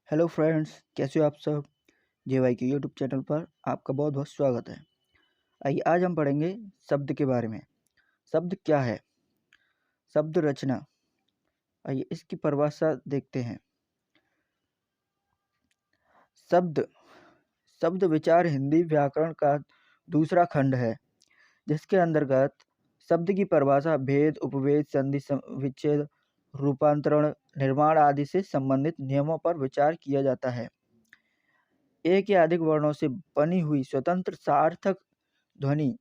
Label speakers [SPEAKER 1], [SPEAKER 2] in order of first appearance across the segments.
[SPEAKER 1] Hello friends, कैसे हो आप सब। जेवाई के यूट्यूब चैनल पर आपका बहुत बहुत स्वागत है। आइए आज हम पढ़ेंगे शब्द के बारे में। शब्द क्या है? शब्द रचना। आइए इसकी परिभाषा देखते हैं। शब्द शब्द विचार हिंदी व्याकरण का दूसरा खंड है, जिसके अंतर्गत शब्द की परिभाषा भेद, उपभेद, संधि, विच्छेद, रूपांतरण, निर्माण आदि से संबंधित नियमों पर विचार किया जाता है। एक या अधिक वर्णों से बनी हुई स्वतंत्र सार्थक ध्वनि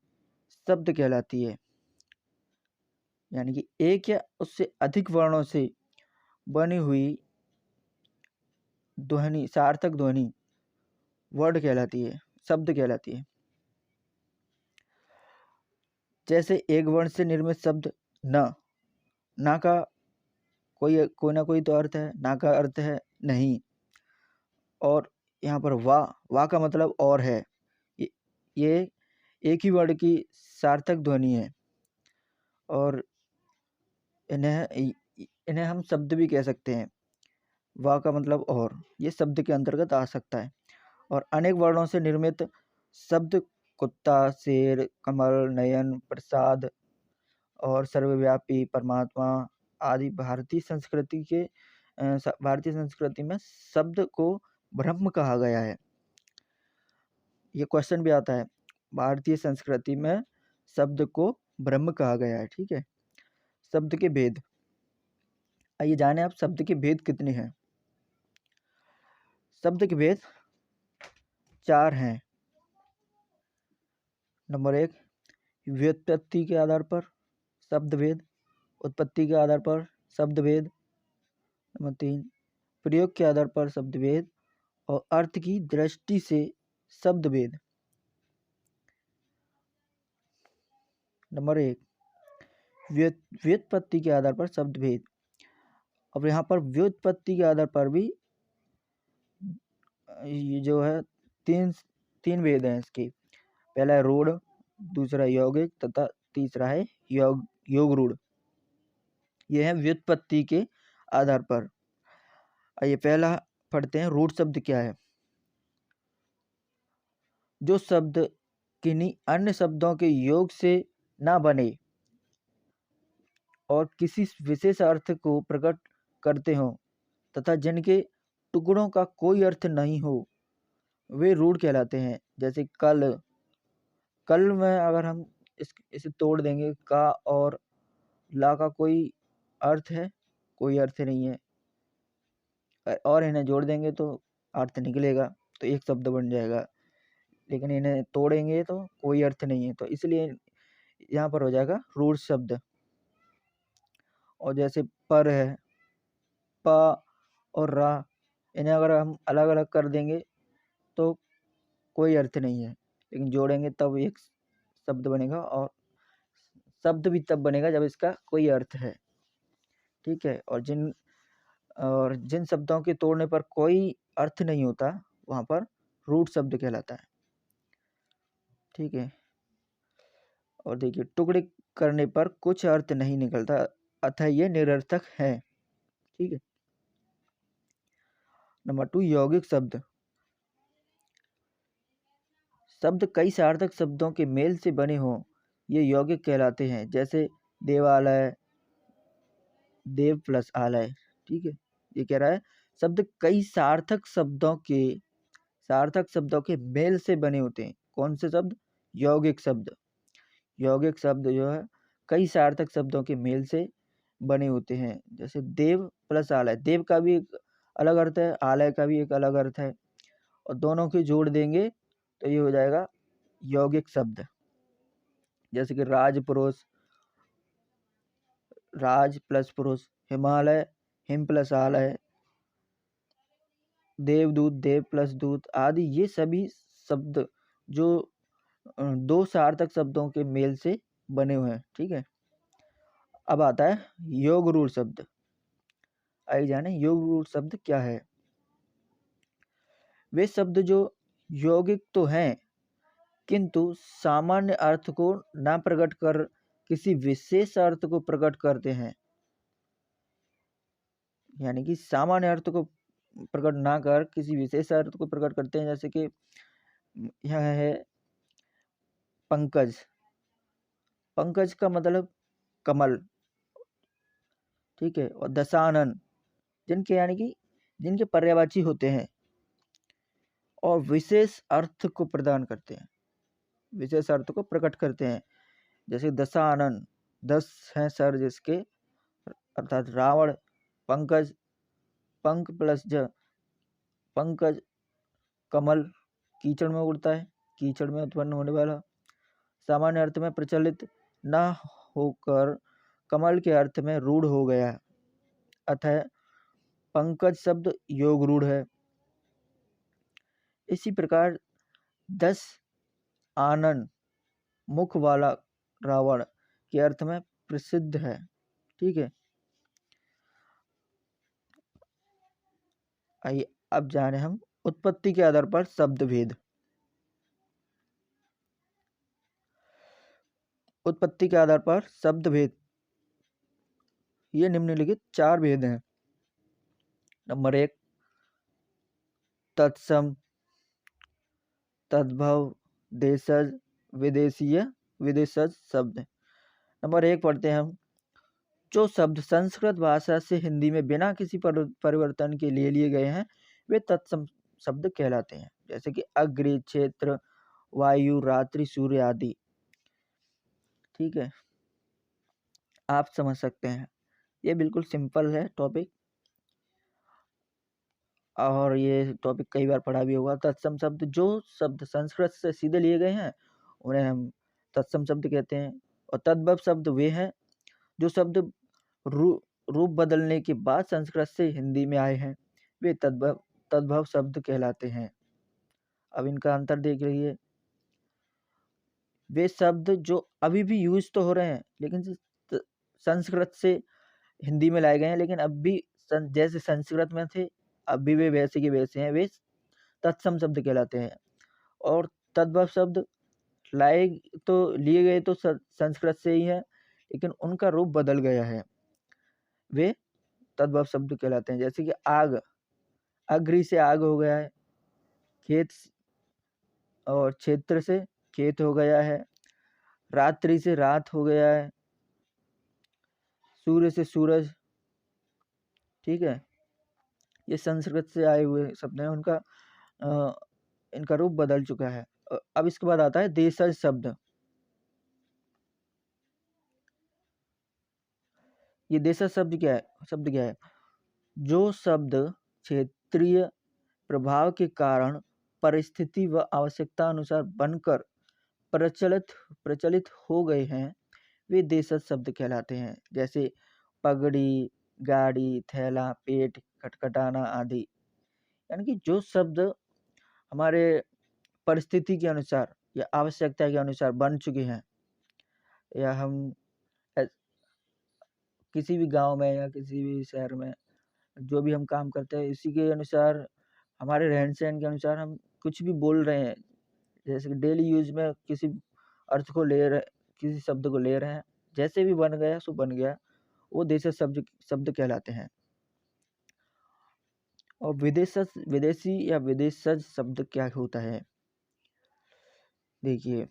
[SPEAKER 1] शब्द कहलाती है। यानी कि एक या उससे अधिक वर्णों से बनी हुई ध्वनि सार्थक ध्वनि वर्ड कहलाती है, शब्द कहलाती है। जैसे एक वर्ण से निर्मित शब्द न, ना का कोई ना कोई तो अर्थ है, ना का अर्थ है नहीं। और यहाँ पर वाह का मतलब और है। ये एक ही वर्ड की सार्थक ध्वनि है और इन्हें हम शब्द भी कह सकते हैं। वाह का मतलब और, ये शब्द के अंतर्गत आ सकता है। और अनेक वर्णों से निर्मित शब्द कुत्ता, शेर, कमल, नयन, प्रसाद और सर्वव्यापी, परमात्मा आदि भारतीय संस्कृति में शब्द को ब्रह्म कहा गया है। ये क्वेश्चन भी आता है, भारतीय संस्कृति में शब्द को ब्रह्म कहा गया है। ठीक है। शब्द के भेद। आइए जाने आप शब्द के भेद कितने हैं। शब्द के भेद 4 हैं। नंबर 1, व्युत्पत्ति के आधार पर शब्द भेद, उत्पत्ति के आधार पर शब्द भेद। नंबर 3, प्रयोग के आधार पर शब्द भेद और अर्थ की दृष्टि से शब्द भेद। नंबर 1, व्युत्पत्ति के आधार पर शब्द भेद। अब यहाँ पर व्युत्पत्ति के आधार पर भी ये जो है तीन भेद हैं इसके। पहला है रूढ़, दूसरा यौगिक तथा तीसरा है योग रूढ़। ये है व्युत्पत्ति के आधार पर। आइए पहला पढ़ते हैं, रूढ़ शब्द क्या है। जो शब्द किन्हीं अन्य शब्दों के योग से ना बने और किसी विशेष अर्थ को प्रकट करते हो तथा जिनके टुकड़ों का कोई अर्थ नहीं हो, वे रूढ़ कहलाते हैं। जैसे कल में अगर हम इसे तोड़ देंगे, का और ला का कोई अर्थ है? कोई अर्थ नहीं है। और इन्हें जोड़ देंगे तो अर्थ निकलेगा, तो एक शब्द बन जाएगा। लेकिन इन्हें तोड़ेंगे तो कोई अर्थ नहीं है, तो इसलिए यहाँ पर हो जाएगा रूढ़ शब्द। और जैसे पर है, प और रा, इन्हें अगर हम अलग अलग कर देंगे तो कोई अर्थ नहीं है, लेकिन जोड़ेंगे तब एक शब्द बनेगा। और शब्द भी तब बनेगा जब इसका कोई अर्थ है। ठीक है। और जिन शब्दों के तोड़ने पर कोई अर्थ नहीं होता, वहाँ पर रूढ़ शब्द कहलाता है। ठीक है। और देखिए, टुकड़े करने पर कुछ अर्थ नहीं निकलता, अतः ये निरर्थक है। ठीक है। नंबर 2, यौगिक शब्द। शब्द कई सार्थक शब्दों के मेल से बने हों, ये यौगिक कहलाते हैं। जैसे देवालय, देव प्लस आलय। ठीक है। ये कह रहा है शब्द कई सार्थक शब्दों के मेल से बने होते हैं। कौन से शब्द? यौगिक शब्द। यौगिक शब्द जो है कई सार्थक शब्दों के मेल से बने होते हैं। जैसे देव प्लस आलय, देव का भी एक अलग अर्थ है, आलय का भी एक अलग अर्थ है, और दोनों के जोड़ देंगे तो ये हो जाएगा यौगिक शब्द। जैसे कि राजपुरुष, राज प्लस पुरुष, हिमालय, हिम प्लस आलय, देवदूत, देव प्लस दूत आदि, ये सभी शब्द जो दो सार्थक शब्दों के मेल से बने हुए हैं। ठीक है। अब आता है योग रूढ़ शब्द। आइए जाने योग रूढ़ शब्द क्या है। वे शब्द जो यौगिक तो हैं, किंतु सामान्य अर्थ को ना प्रकट कर किसी विशेष अर्थ को प्रकट करते हैं। यानी कि सामान्य अर्थ को प्रकट ना कर किसी विशेष अर्थ को प्रकट करते हैं। जैसे कि यह है पंकज। पंकज का मतलब कमल, ठीक है। और दशानन जिनके यानी कि जिनके पर्यायवाची होते हैं और विशेष अर्थ को प्रदान करते हैं, विशेष अर्थ को प्रकट करते हैं। जैसे दशानन, 10 हैं सर जिसके, अर्थात रावण। पंकज, पंक प्लस ज, पंकज कमल, कीचड़ में उड़ता है, कीचड़ में उत्पन्न होने वाला। सामान्य अर्थ में प्रचलित न होकर कमल के अर्थ में रूढ़ हो गया, अतः पंकज शब्द योग रूढ़ है। इसी प्रकार 10 आनन, मुख वाला रावण के अर्थ में प्रसिद्ध है, ठीक है। आइए अब जाने हम उत्पत्ति के आधार पर शब्द भेद। उत्पत्ति के आधार पर शब्द भेद, ये निम्नलिखित 4 भेद हैं। नंबर 1 तत्सम, तद्भव, देशज, विदेशीय, विदेशज शब्द। नंबर 1 पढ़ते हैं हम। जो शब्द संस्कृत भाषा से हिंदी में बिना किसी परिवर्तन के लिए गए हैं वे तत्सम शब्द कहलाते हैं। जैसे कि अग्नि, क्षेत्र, वायु, रात्रि, सूर्य आदि, ठीक है। आप समझ सकते हैं, ये बिल्कुल सिंपल है टॉपिक, और ये टॉपिक कई बार पढ़ा भी होगा। तत्सम शब्द, जो शब्द संस्कृत से सीधे लिए गए हैं उन्हें हम तत्सम शब्द कहते हैं। और तद्भव शब्द वे हैं जो शब्द रूप बदलने के बाद संस्कृत से हिंदी में आए हैं, वे तद्भव शब्द कहलाते हैं। अब इनका अंतर देख लीजिए। वे शब्द जो अभी भी यूज तो हो रहे हैं लेकिन संस्कृत से हिंदी में लाए गए हैं, लेकिन अब भी जैसे संस्कृत में थे अब भी वे वैसे के वैसे हैं, वे तत्सम शब्द कहलाते हैं। और तद्भव शब्द लाए तो लिए गए तो संस्कृत से ही है, लेकिन उनका रूप बदल गया है, वे तद्भव शब्द कहलाते हैं। जैसे कि आग, अग्नि से आग हो गया है, खेत और क्षेत्र से खेत हो गया है, रात्रि से रात हो गया है, सूर्य से सूरज, ठीक है। ये संस्कृत से आए हुए शब्द हैं, उनका इनका रूप बदल चुका है। अब इसके बाद आता है देशज शब्द। ये देशज शब्द क्या है? जो शब्द क्षेत्रीय प्रभाव के कारण परिस्थिति व आवश्यकता अनुसार बनकर प्रचलित हो गए हैं, वे देशज शब्द कहलाते हैं। जैसे पगड़ी, गाड़ी, थैला, पेट, खटखटाना आदि। यानी कि जो शब्द हमारे परिस्थिति के अनुसार या आवश्यकता के अनुसार बन चुके हैं, या हम किसी भी गांव में या किसी भी शहर में जो भी हम काम करते हैं, इसी के अनुसार, हमारे रहन सहन के अनुसार हम कुछ भी बोल रहे हैं। जैसे कि डेली यूज में किसी अर्थ को ले रहे, किसी शब्द को ले रहे हैं, जैसे भी बन गया सो बन गया, वो देशज शब्द कहलाते हैं। और विदेशी या विदेशज शब्द क्या होता है? देखिए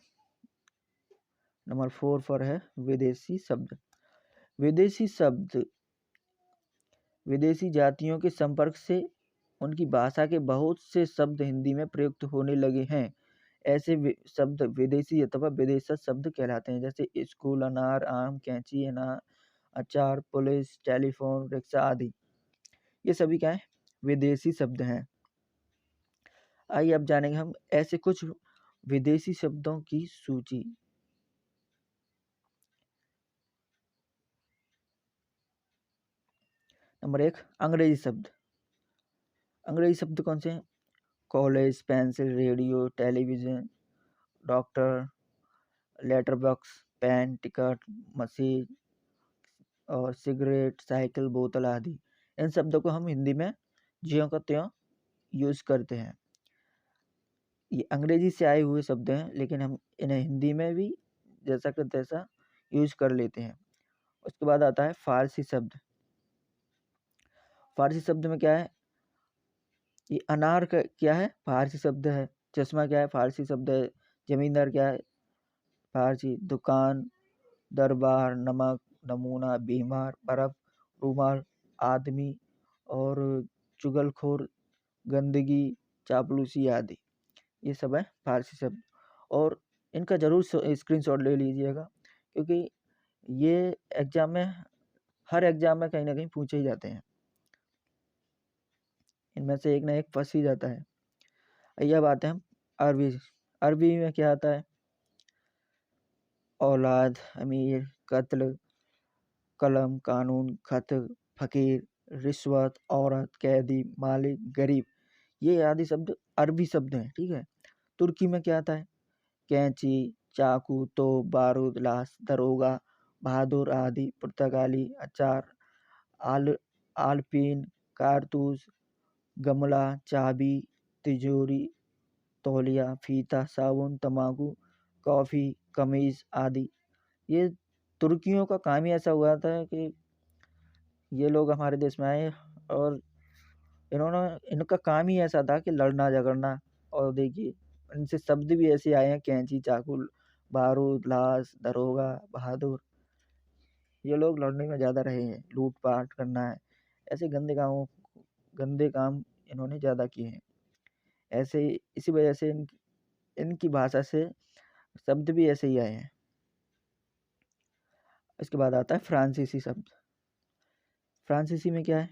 [SPEAKER 1] नंबर 4 पर है विदेशी शब्द। विदेशी शब्द विदेशी जातियों के संपर्क से उनकी भाषा के बहुत से शब्द हिंदी में प्रयुक्त होने लगे हैं। ऐसे शब्द विदेशी अथवा विदेशज शब्द कहलाते हैं। जैसे स्कूल, अनार, आम, कैंची, अनार, अचार, पुलिस, टेलीफोन, रिक्शा आदि, ये सभी क्या है? विदेशी शब्द हैं। आइए अब जानेंगे हम ऐसे कुछ विदेशी शब्दों की सूची। नंबर 1 अंग्रेजी शब्द। अंग्रेजी शब्द कौन से हैं? College, pencil, radio, television, doctor, letter box, pen, ticket, machine और सिगरेट, साइकिल, बोतल आदि। इन शब्दों को हम हिंदी में ज्यों का त्यों यूज करते हैं। ये अंग्रेजी से आए हुए शब्द हैं, लेकिन हम इन्हें हिंदी में भी जैसा कि तैसा यूज कर लेते हैं। उसके बाद आता है फारसी शब्द। फारसी शब्द में क्या है? ये अनार का क्या है, फारसी शब्द है। चश्मा क्या है, फारसी शब्द है। जमींदार क्या है, फारसी। दुकान, दरबार, नमक, नमूना, बीमार, बर्फ, रूमाल, आदमी और चुगलखोर, गंदगी, चापलूसी आदि, ये सब है फारसी शब्द। और इनका ज़रूर स्क्रीनशॉट ले लीजिएगा, क्योंकि ये एग्ज़ाम में, हर एग्ज़ाम में कहीं ना कहीं पूछे ही जाते हैं। इनमें से एक ना एक फंस ही जाता है। आइए अब आते हैं अरबी। अरबी में क्या आता है, औलाद, अमीर, कत्ल, कलम, कानून, खत, फ़कीर, रिश्वत, औरत, कैदी, मालिक, गरीब, ये आदि शब्द अरबी शब्द हैं, ठीक है। तुर्की में क्या आता है, कैंची, चाकू, तोप, बारूद, लाश, दरोगा, बहादुर आदि, पुर्तगाली, अचार, आल आलपीन, कारतूस, गमला, चाबी, तिजोरी, तौलिया, फीता, साबुन, तम्बाकू, कॉफ़ी, कमीज़ आदि। ये तुर्कियों का काम ही ऐसा हुआ था कि ये लोग हमारे देश में आए और इन्होंने, इनका काम ही ऐसा था कि लड़ना झगड़ना। और देखिए इनसे शब्द भी ऐसे आए हैं, कैंची, चाकू, बारूद, लाश, दरोगा, बहादुर। ये लोग लड़ने में ज़्यादा रहे हैं, लूट पाट करना है, ऐसे गंदे काम इन्होंने ज़्यादा किए हैं। ऐसे इसी वजह से इनकी भाषा से शब्द भी ऐसे ही आए हैं। इसके बाद आता है फ्रांसीसी शब्द। फ्रांसीसी में क्या है,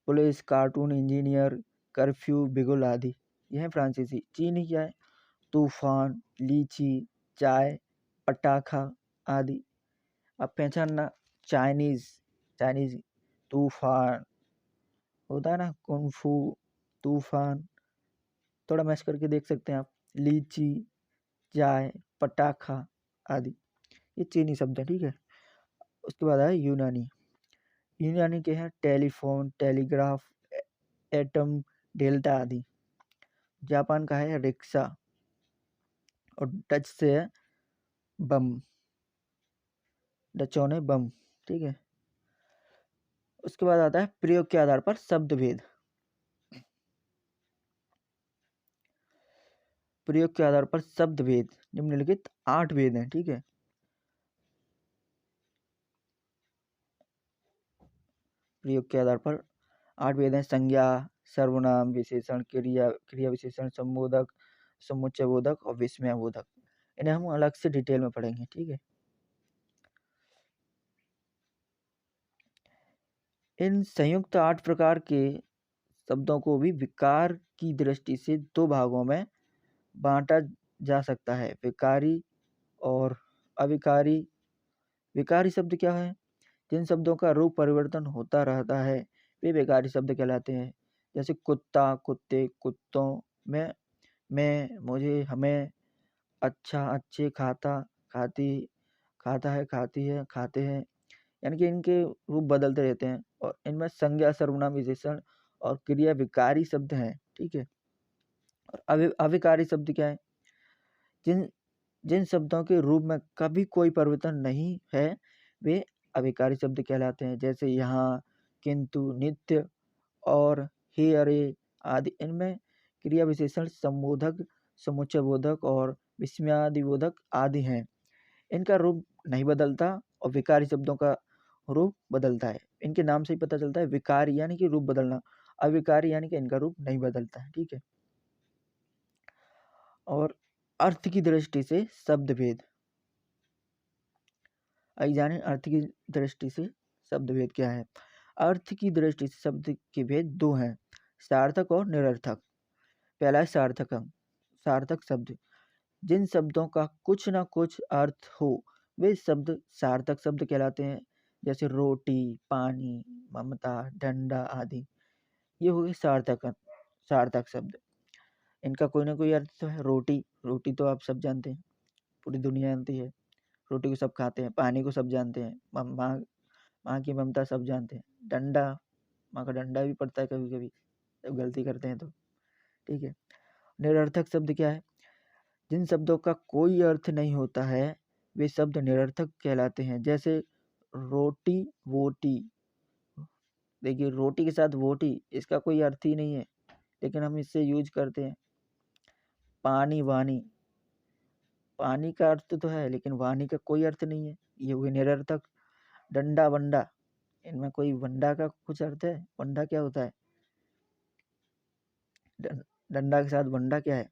[SPEAKER 1] पुलिस, कार्टून, इंजीनियर, कर्फ्यू, बिगुल आदि, यह है फ्रांसीसी। चीनी क्या है, तूफान, लीची, चाय, पटाखा आदि। अब पहचानना, चाइनीज, चाइनीज तूफान होता है ना, कुंफू, तूफान, थोड़ा मैच करके देख सकते हैं आप। लीची, चाय, पटाखा आदि, ये चीनी शब्द है, ठीक है। उसके बाद है यूनानी। यूनानी के हैं टेलीफोन, टेलीग्राफ, एटम, डेल्टा आदि। जापान का है रिक्शा, और डच से है बम, डचों ने बम, ठीक है। उसके बाद आता है प्रयोग के आधार पर शब्द भेद। प्रयोग के आधार पर शब्द भेद निम्नलिखित 8 भेद हैं, ठीक है। प्रयोग के आधार पर 8 भेद हैं, संज्ञा, सर्वनाम, विशेषण, क्रिया, क्रिया विशेषण, संबोधक, समुच्चय बोधक और विस्मय बोधक। इन्हें हम अलग से डिटेल में पढ़ेंगे, ठीक है। इन संयुक्त 8 प्रकार के शब्दों को भी विकार की दृष्टि से 2 भागों में बांटा जा सकता है, विकारी और अविकारी। विकारी शब्द क्या है, जिन शब्दों का रूप परिवर्तन होता रहता है वे विकारी शब्द कहलाते हैं। जैसे कुत्ता, कुत्ते, कुत्तों, मैं, मुझे, हमें, अच्छा, अच्छे, खाता, खाती, खाता है, खाती है, खाते हैं। यानी कि इनके रूप बदलते रहते हैं, और इनमें संज्ञा, सर्वनाम, विशेषण और क्रिया विकारी शब्द हैं, ठीक है। और अविकारी शब्द क्या है, जिन जिन शब्दों के रूप में कभी कोई परिवर्तन नहीं है वे अविकारी शब्द कहलाते हैं। जैसे यहाँ, किंतु, नित्य और हे, अरे आदि। इनमें क्रिया विशेषण, संबोधक, समुच्चय बोधक और विस्मयादिबोधक आदि हैं। इनका रूप नहीं बदलता और विकारी शब्दों का रूप बदलता है। इनके नाम से ही पता चलता है, विकारी यानी कि रूप बदलना, अविकारी यानी कि इनका रूप नहीं बदलता है, ठीक है। और अर्थ की दृष्टि से शब्द भेद। आइए जानें अर्थ की दृष्टि से शब्द भेद क्या है। अर्थ की दृष्टि से शब्द के भेद 2 हैं, सार्थक और निरर्थक। पहला है सार्थक अंग। सार्थक शब्द, जिन शब्दों का कुछ ना कुछ अर्थ हो वे शब्द सार्थक शब्द कहलाते हैं। जैसे रोटी, पानी, ममता, डंडा आदि, ये हो गए सार्थक शब्द। इनका कोई ना कोई अर्थ तो है। रोटी, रोटी तो आप सब जानते हैं, पूरी दुनिया जानती है। रोटी को सब खाते हैं। पानी को सब जानते हैं। माँ माँ की ममता सब जानते हैं। डंडा, माँ का डंडा भी पड़ता है कभी कभी जब गलती करते हैं तो, ठीक है। निरर्थक शब्द क्या है, जिन शब्दों का कोई अर्थ नहीं होता है वे शब्द निरर्थक कहलाते हैं। जैसे रोटी, वोटी, देखिए रोटी के साथ वोटी इसका कोई अर्थ ही नहीं है, लेकिन हम इससे यूज करते हैं। पानी वानी, पानी का अर्थ तो है लेकिन वानी का कोई अर्थ नहीं है, ये हुए निरर्थक। डंडा वंडा, इनमें कोई वंडा का कुछ अर्थ है? वंडा क्या होता है? डंडा के साथ वंडा क्या है?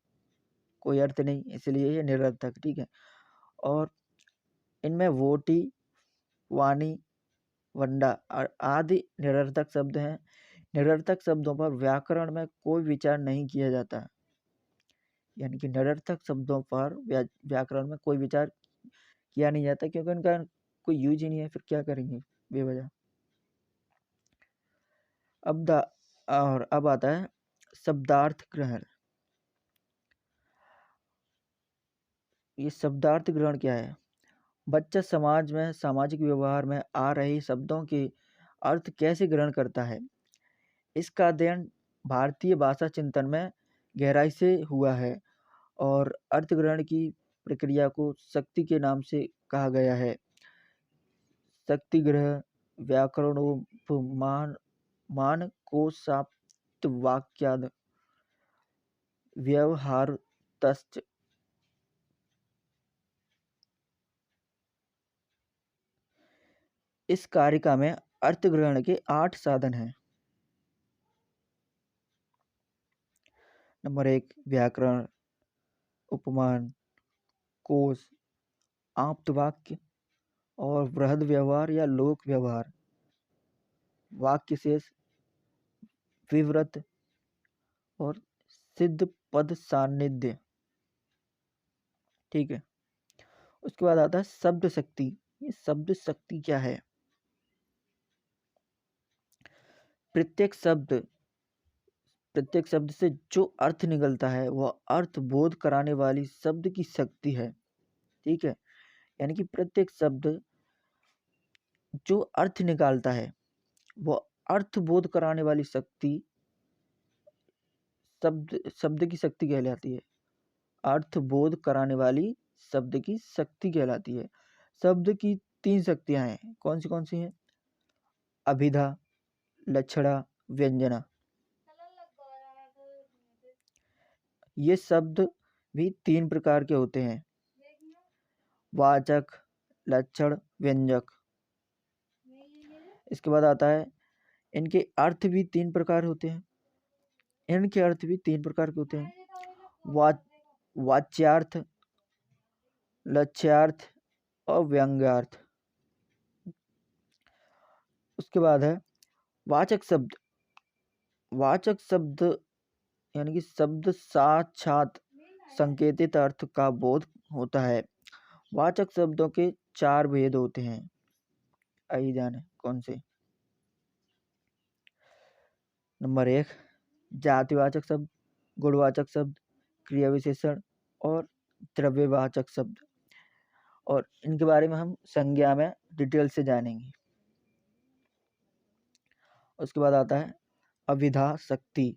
[SPEAKER 1] कोई अर्थ नहीं, इसलिए ये निरर्थक। ठीक है। और इनमें वोटी, वाणी, वंडा और आदि निरर्थक शब्द हैं। निरर्थक शब्दों पर व्याकरण में कोई विचार नहीं किया जाता, यानी कि निरर्थक शब्दों पर व्याकरण में कोई विचार किया नहीं जाता, क्योंकि उनका कोई यूज ही नहीं है, फिर क्या करेंगे बेवजह। अब आता है शब्दार्थ ग्रहण। ये शब्दार्थ ग्रहण क्या है? बच्चा समाज में सामाजिक व्यवहार में आ रहे शब्दों के अर्थ कैसे ग्रहण करता है, इसका अध्ययन भारतीय भाषा चिंतन में गहराई से हुआ है और अर्थ ग्रहण की प्रक्रिया को शक्ति के नाम से कहा गया है। शक्ति ग्रह व्याकरणोपमान मान को साप्त वाक्याद व्यवहार तश्च। इस कारिका में अर्थ ग्रहण के 8 साधन हैं। नंबर 1 व्याकरण, उपमान, कोश, आप्त वाक्य और बृहद व्यवहार या लोक व्यवहार, वाक्य शेष, विवृत और सिद्ध पद सान्निध्य। ठीक है। उसके बाद आता है शब्द शक्ति। ये शब्द शक्ति क्या है? प्रत्येक शब्द से जो अर्थ निकलता है वह अर्थ बोध कराने वाली शब्द की शक्ति है। ठीक है। यानी कि प्रत्येक शब्द जो अर्थ निकालता है वह अर्थ बोध कराने वाली शक्ति शब्द की शक्ति कहलाती है। अर्थ बोध कराने वाली शब्द की शक्ति कहलाती है। शब्द की 3 शक्तियां हैं। कौन सी हैं? अभिधा, लक्षणा, व्यंजना। ये शब्द भी 3 प्रकार के होते हैं, वाचक, लक्षण, व्यंजक। इसके बाद आता है इनके अर्थ भी 3 प्रकार होते हैं। इनके अर्थ भी 3 प्रकार के होते हैं, वाच्यार्थ, लक्ष्यार्थ और व्यंग्यार्थ। उसके बाद है वाचक शब्द। वाचक शब्द यानी कि शब्द साक्षात संकेतित अर्थ का बोध होता है। वाचक शब्दों के 4 भेद होते हैं। आइए जाने कौन से। नंबर 1 जातिवाचक शब्द, गुणवाचक शब्द, क्रिया विशेषण और द्रव्यवाचक शब्द। और इनके बारे में हम संज्ञा में डिटेल से जानेंगे। उसके बाद आता है अभिधा शक्ति।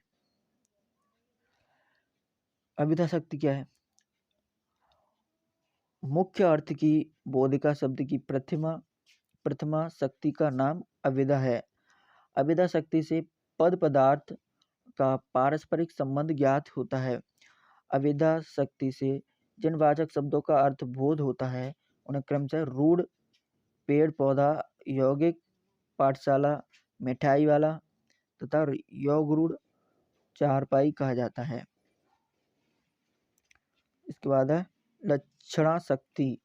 [SPEAKER 1] अभिधा शक्ति क्या है? मुख्य अर्थ की बोधिका शब्द की प्रथमा शक्ति का नाम अभिधा है। अभिधा शक्ति से पद पदार्थ का पारस्परिक संबंध ज्ञात होता है। अभिधा शक्ति से जिन वाचक शब्दों का अर्थ बोध होता है उन्हें क्रमशः रूढ़, पेड़ पौधा, यौगिक, पाठशाला, मिठाई वाला तथा योगरूढ़, चारपाई कहा जाता है। इसके बाद है लक्षणा शक्ति।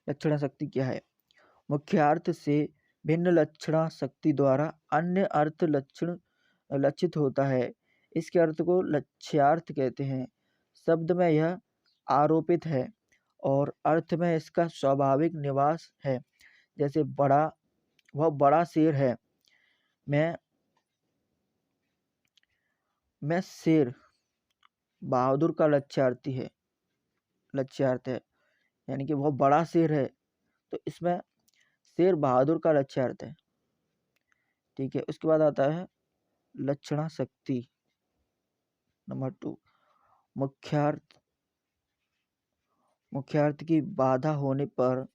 [SPEAKER 1] लक्षणा शक्ति क्या है? मुख्यार्थ से भिन्न लक्षणा शक्ति द्वारा अन्य अर्थ लक्षित होता है। इसके अर्थ को लक्ष्यार्थ कहते हैं। शब्द में यह आरोपित है और अर्थ में इसका स्वाभाविक निवास है। जैसे वह बड़ा शेर है। मैं शेर बहादुर का लक्ष्यार्थ है, यानी कि वह बड़ा शेर है, तो इसमें शेर बहादुर का लक्ष्यार्थ है। ठीक है। उसके बाद आता है लक्षणा शक्ति। नंबर 2 मुख्यार्थ की बाधा होने पर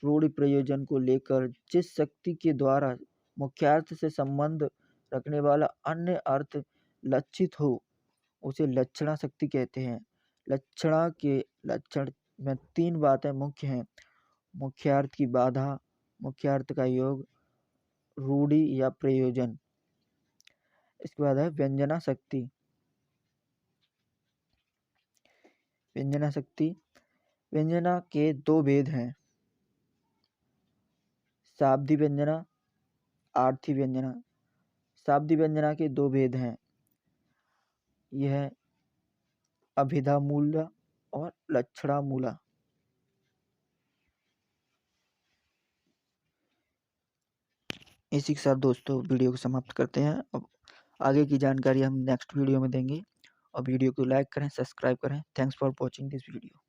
[SPEAKER 1] रूढ़ि प्रयोजन को लेकर जिस शक्ति के द्वारा मुख्यार्थ से संबंध रखने वाला अन्य अर्थ लक्षित हो उसे लक्षणा शक्ति कहते हैं। लक्षणा के लक्षण में 3 बातें मुख्य हैं: मुख्यार्थ की बाधा, मुख्यार्थ का योग, रूढ़ि या प्रयोजन। इसके बाद है व्यंजना शक्ति। व्यंजना शक्ति, व्यंजना के 2 भेद हैं: शाब्दी व्यंजना, आर्थी व्यंजना। शाब्दी व्यंजना के 2 भेद हैं, यह अभिधा मूला और लक्षणा मूला। इसी के साथ दोस्तों वीडियो को समाप्त करते हैं। अब आगे की जानकारी हम नेक्स्ट वीडियो में देंगे और वीडियो को लाइक करें, सब्सक्राइब करें। Thanks for watching this video.